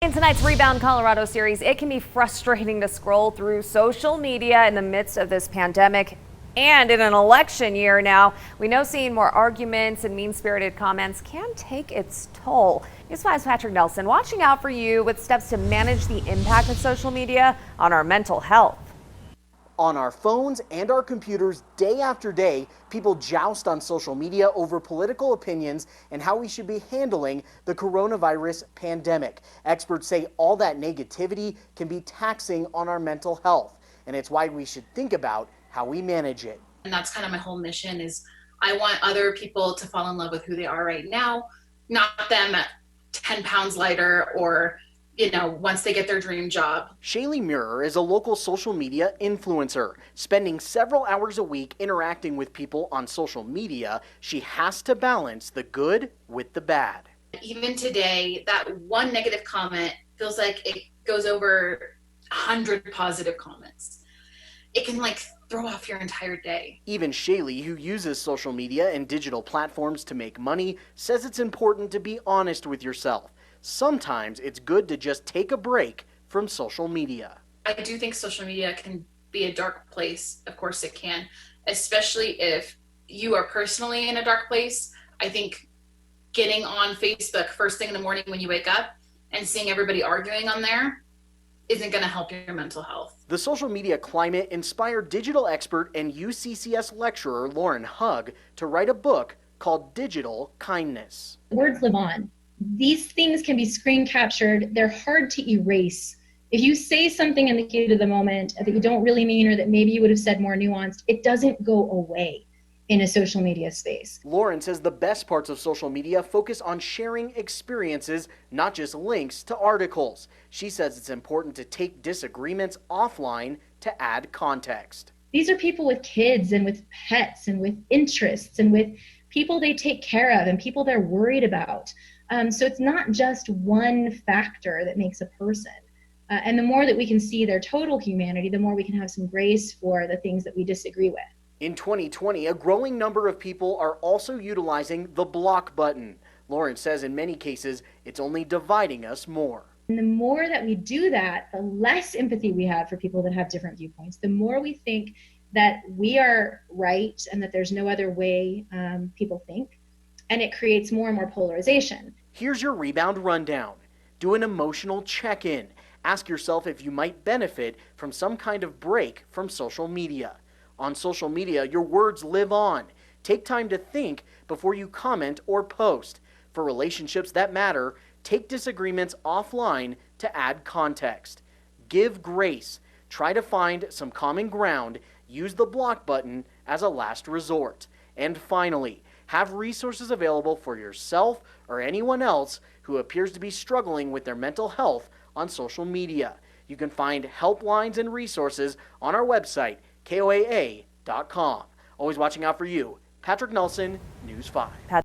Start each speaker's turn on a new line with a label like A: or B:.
A: In tonight's Rebound Colorado series, it can be frustrating to scroll through social media in the midst of this pandemic and in an election year now. We know seeing more arguments and mean-spirited comments can take its toll. News 5's Patrick Nelson watching out for you with steps to manage the impact of social media on our mental health.
B: On our phones and our computers, day after day, people joust on social media over political opinions and how we should be handling the coronavirus pandemic. Experts say all that negativity can be taxing on our mental health, and it's why we should think about how we manage it.
C: And that's kind of my whole mission is I want other people to fall in love with who they are right now, not them at 10 pounds lighter or once they get their dream job.
B: Shaylee Muir is a local social media influencer. Spending several hours a week interacting with people on social media, she has to balance the good with the bad.
C: Even today, that one negative comment feels like it goes over 100 positive comments. It can throw off your entire day.
B: Even Shaylee, who uses social media and digital platforms to make money, says it's important to be honest with yourself. Sometimes it's good to just take a break from social media.
C: I do think social media can be a dark place. Of course it can, especially if you are personally in a dark place. I think getting on Facebook first thing in the morning when you wake up and seeing everybody arguing on there isn't going to help your mental health.
B: The social media climate inspired digital expert and UCCS lecturer Lauren Hugg to write a book called Digital Kindness.
D: Words live on. These things can be screen captured. They're hard to erase. If you say something in the heat of the moment that you don't really mean or that maybe you would have said more nuanced, it doesn't go away in a social media space.
B: Lauren says the best parts of social media focus on sharing experiences, not just links to articles. She says it's important to take disagreements offline to add context.
D: These are people with kids and with pets and with interests and with people they take care of and people they're worried about. So it's not just one factor that makes a person. And the more that we can see their total humanity, the more we can have some grace for the things that we disagree with.
B: In 2020, a growing number of people are also utilizing the block button. Lauren says in many cases, it's only dividing us more.
D: And the more that we do that, the less empathy we have for people that have different viewpoints. The more we think that we are right and that there's no other way people think. And it creates more and more polarization.
B: Here's your Rebound rundown. Do an emotional check-in. Ask yourself if you might benefit from some kind of break from social media. On social media, your words live on. Take time to think before you comment or post. For relationships that matter, take disagreements offline to add context. Give grace. Try to find some common ground. Use the block button as a last resort. And finally, have resources available for yourself or anyone else who appears to be struggling with their mental health on social media. You can find helplines and resources on our website, KOAA.com. Always watching out for you. Patrick Nelson, News 5.